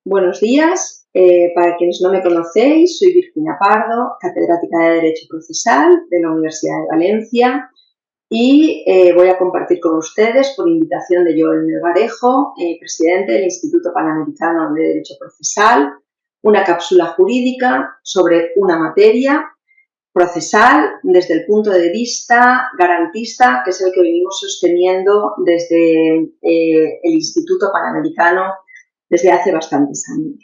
Buenos días. Para quienes no me conocéis, soy Virginia Pardo, catedrática de Derecho Procesal de la Universidad de Valencia y voy a compartir con ustedes, por invitación de Joel Melgarejo, presidente del Instituto Panamericano de Derecho Procesal, una cápsula jurídica sobre una materia procesal desde el punto de vista garantista, que es el que venimos sosteniendo desde el Instituto Panamericano desde hace bastantes años.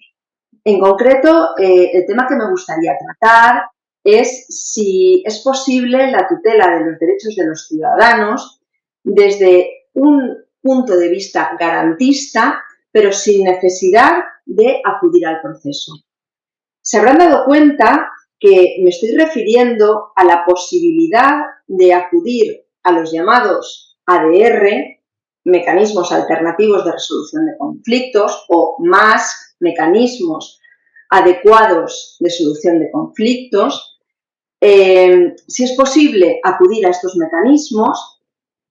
En concreto, el tema que me gustaría tratar es si es posible la tutela de los derechos de los ciudadanos desde un punto de vista garantista, pero sin necesidad de acudir al proceso. Se habrán dado cuenta que me estoy refiriendo a la posibilidad de acudir a los llamados ADR, mecanismos alternativos de resolución de conflictos, o más mecanismos adecuados de solución de conflictos, si es posible acudir a estos mecanismos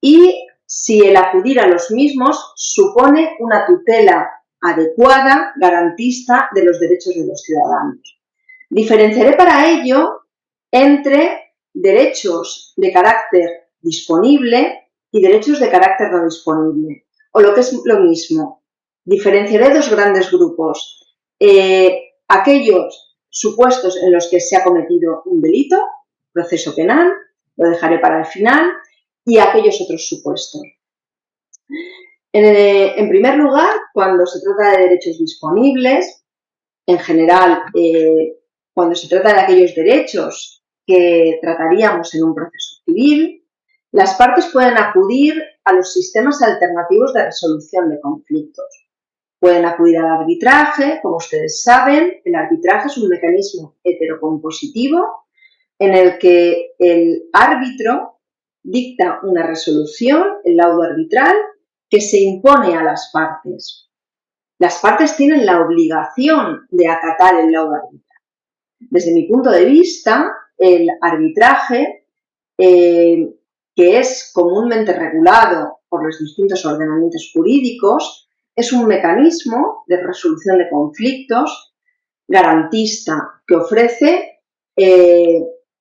y si el acudir a los mismos supone una tutela adecuada, garantista de los derechos de los ciudadanos. Diferenciaré para ello entre derechos de carácter disponible y derechos de carácter no disponible. O lo que es lo mismo, diferenciaré dos grandes grupos. Aquellos supuestos en los que se ha cometido un delito, proceso penal, lo dejaré para el final, y aquellos otros supuestos. En primer lugar, cuando se trata de derechos disponibles, en general, cuando se trata de aquellos derechos que trataríamos en un proceso civil, las partes pueden acudir a los sistemas alternativos de resolución de conflictos. Pueden acudir al arbitraje, como ustedes saben, el arbitraje es un mecanismo heterocompositivo en el que el árbitro dicta una resolución, el laudo arbitral, que se impone a las partes. Las partes tienen la obligación de acatar el laudo arbitral. Desde mi punto de vista, el arbitraje, que es comúnmente regulado por los distintos ordenamientos jurídicos, es un mecanismo de resolución de conflictos garantista que ofrece,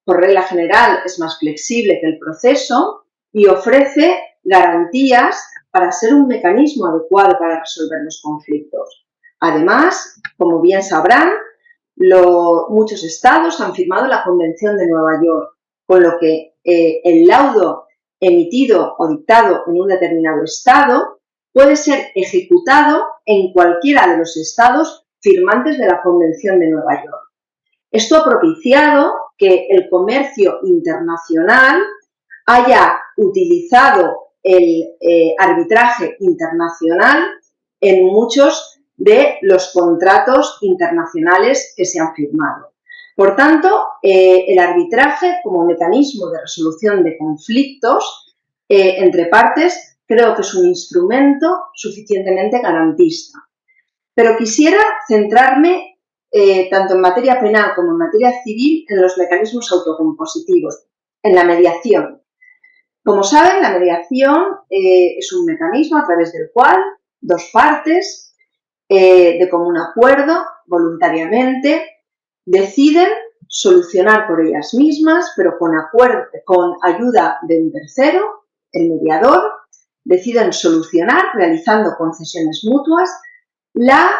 por regla general, es más flexible que el proceso y ofrece garantías para ser un mecanismo adecuado para resolver los conflictos. Además, como bien sabrán, muchos estados han firmado la Convención de Nueva York, con lo que el laudo emitido o dictado en un determinado estado puede ser ejecutado en cualquiera de los estados firmantes de la Convención de Nueva York. Esto ha propiciado que el comercio internacional haya utilizado el arbitraje internacional en muchos de los contratos internacionales que se han firmado. Por tanto, el arbitraje como mecanismo de resolución de conflictos entre partes creo que es un instrumento suficientemente garantista. Pero quisiera centrarme tanto en materia penal como en materia civil en los mecanismos autocompositivos, en la mediación. Como saben, la mediación es un mecanismo a través del cual dos partes de común acuerdo, voluntariamente, deciden solucionar por ellas mismas, pero con ayuda de un tercero, el mediador, deciden solucionar, realizando concesiones mutuas, la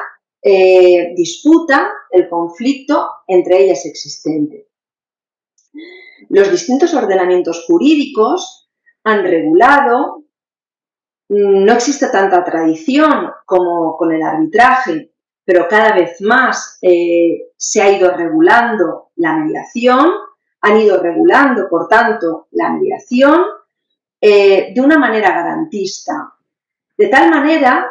disputa, el conflicto entre ellas existente. Los distintos ordenamientos jurídicos han regulado, no existe tanta tradición como con el arbitraje, pero cada vez más se ha ido regulando la mediación, han ido regulando, por tanto, la mediación de una manera garantista, de tal manera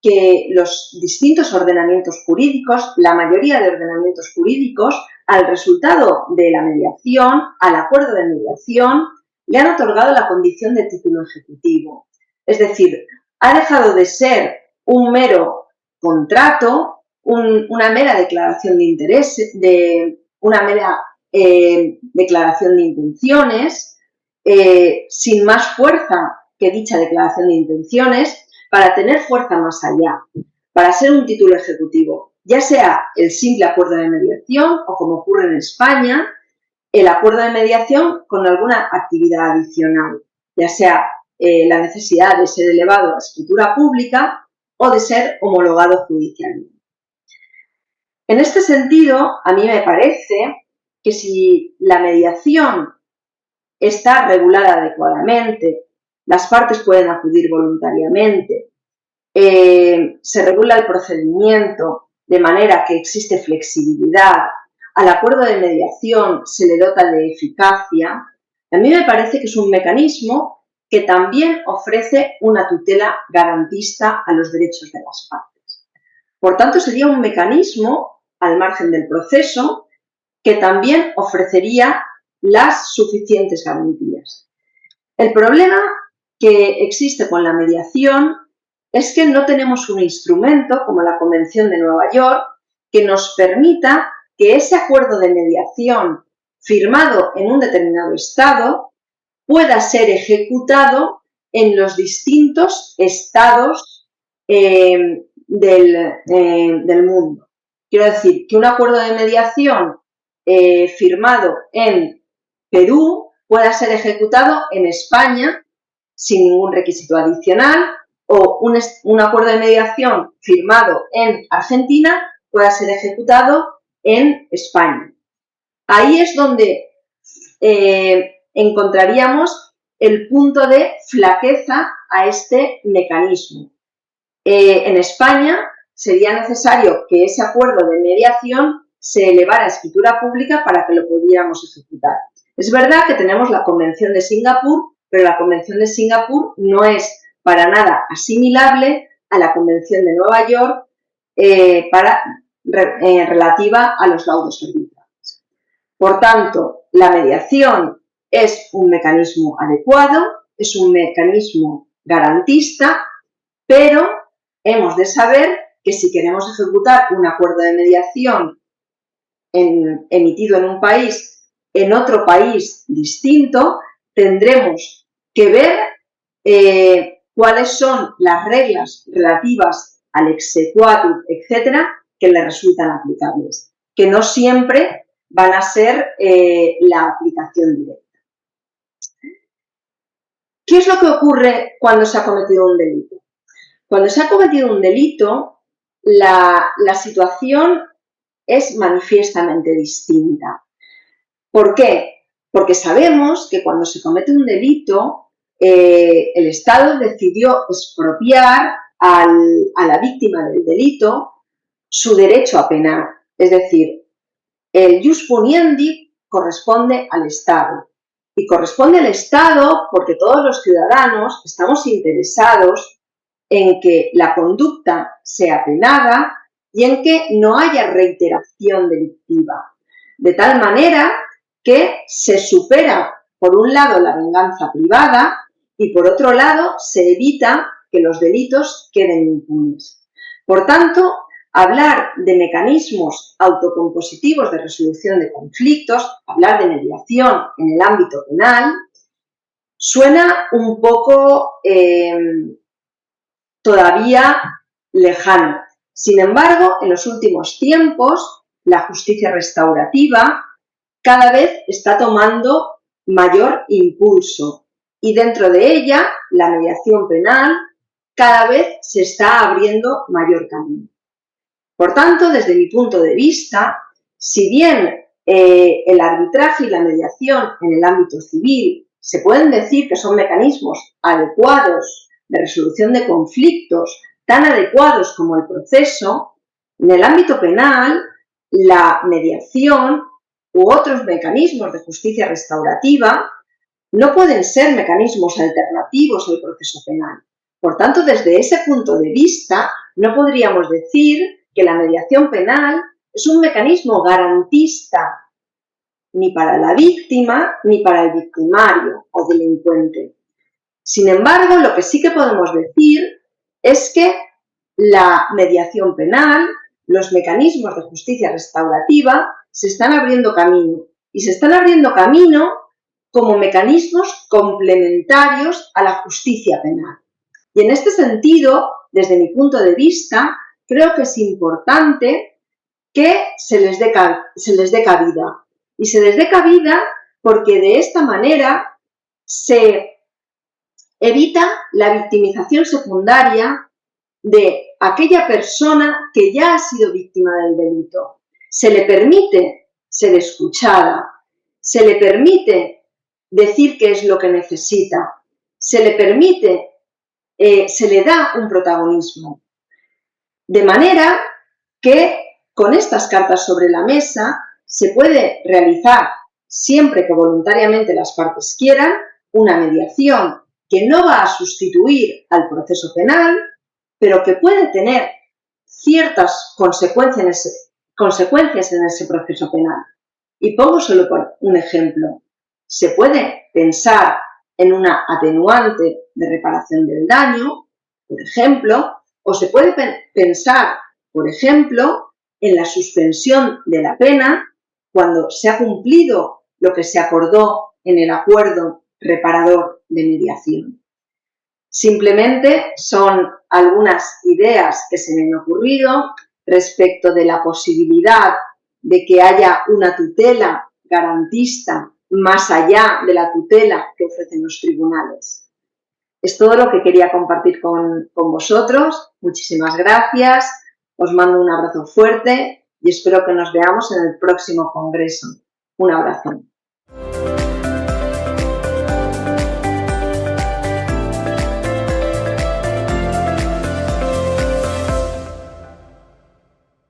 que los distintos ordenamientos jurídicos, la mayoría de ordenamientos jurídicos, al resultado de la mediación, al acuerdo de mediación, le han otorgado la condición de título ejecutivo. Es decir, ha dejado de ser un mero contrato, una mera declaración de interés, una mera declaración de intenciones, sin más fuerza que dicha declaración de intenciones, para tener fuerza más allá. para ser un título ejecutivo, ya sea el simple acuerdo de mediación o, como ocurre en España, el acuerdo de mediación con alguna actividad adicional, ya sea la necesidad de ser elevado a escritura pública o de ser homologado judicialmente. En este sentido, a mí me parece que si la mediación está regulada adecuadamente, las partes pueden acudir voluntariamente, se regula el procedimiento de manera que existe flexibilidad, al acuerdo de mediación se le dota de eficacia, a mí me parece que es un mecanismo que también ofrece una tutela garantista a los derechos de las partes. Por tanto, sería un mecanismo, al margen del proceso, que también ofrecería las suficientes garantías. El problema que existe con la mediación es que no tenemos un instrumento como la Convención de Nueva York que nos permita que ese acuerdo de mediación firmado en un determinado estado pueda ser ejecutado en los distintos estados del mundo. Quiero decir, que un acuerdo de mediación firmado en Perú pueda ser ejecutado en España sin ningún requisito adicional, o un acuerdo de mediación firmado en Argentina pueda ser ejecutado en España. Ahí es donde encontraríamos el punto de flaqueza a este mecanismo. En España sería necesario que ese acuerdo de mediación se elevara a escritura pública para que lo pudiéramos ejecutar. Es verdad que tenemos la Convención de Singapur, pero la Convención de Singapur no es para nada asimilable a la Convención de Nueva York relativa a los laudos arbitrales. Por tanto, la mediación es un mecanismo adecuado, es un mecanismo garantista, pero hemos de saber que si queremos ejecutar un acuerdo de mediación emitido en un país, en otro país distinto, tendremos que ver cuáles son las reglas relativas al exequatur, etcétera, que le resultan aplicables, que no siempre van a ser la aplicación directa. ¿Qué es lo que ocurre cuando se ha cometido un delito? Cuando se ha cometido un delito, la situación es manifiestamente distinta. ¿Por qué? Porque sabemos que cuando se comete un delito, el Estado decidió expropiar a la víctima del delito su derecho a penar. Es decir, el ius puniendi corresponde al Estado. Y corresponde al Estado porque todos los ciudadanos estamos interesados en que la conducta sea penada y en que no haya reiteración delictiva. De tal manera que se supera, por un lado, la venganza privada y, por otro lado, se evita que los delitos queden impunes. Por tanto, hablar de mecanismos autocompositivos de resolución de conflictos, hablar de mediación en el ámbito penal, suena un poco todavía lejano. Sin embargo, en los últimos tiempos, la justicia restaurativa cada vez está tomando mayor impulso y dentro de ella la mediación penal cada vez se está abriendo mayor camino. Por tanto, desde mi punto de vista, si bien el arbitraje y la mediación en el ámbito civil se pueden decir que son mecanismos adecuados de resolución de conflictos, tan adecuados como el proceso, en el ámbito penal, la mediación u otros mecanismos de justicia restaurativa no pueden ser mecanismos alternativos al proceso penal. Por tanto, desde ese punto de vista, no podríamos decir que la mediación penal es un mecanismo garantista ni para la víctima ni para el victimario o delincuente. Sin embargo, lo que sí que podemos decir es que la mediación penal, los mecanismos de justicia restaurativa se están abriendo camino y se están abriendo camino como mecanismos complementarios a la justicia penal. Y en este sentido, desde mi punto de vista, creo que es importante que se les dé cabida. Y se les dé cabida porque de esta manera se evita la victimización secundaria de aquella persona que ya ha sido víctima del delito. Se le permite ser escuchada, se le permite decir qué es lo que necesita, se le permite, se le da un protagonismo. De manera que con estas cartas sobre la mesa se puede realizar, siempre que voluntariamente las partes quieran, una mediación que no va a sustituir al proceso penal, pero que puede tener ciertas consecuencias en ese proceso penal. Y pongo solo por un ejemplo. Se puede pensar en una atenuante de reparación del daño, por ejemplo, o se puede pensar, por ejemplo, en la suspensión de la pena cuando se ha cumplido lo que se acordó en el acuerdo reparador de mediación. Simplemente son algunas ideas que se me han ocurrido respecto de la posibilidad de que haya una tutela garantista más allá de la tutela que ofrecen los tribunales. Es todo lo que quería compartir con vosotros. Muchísimas gracias. Os mando un abrazo fuerte y espero que nos veamos en el próximo congreso. Un abrazo.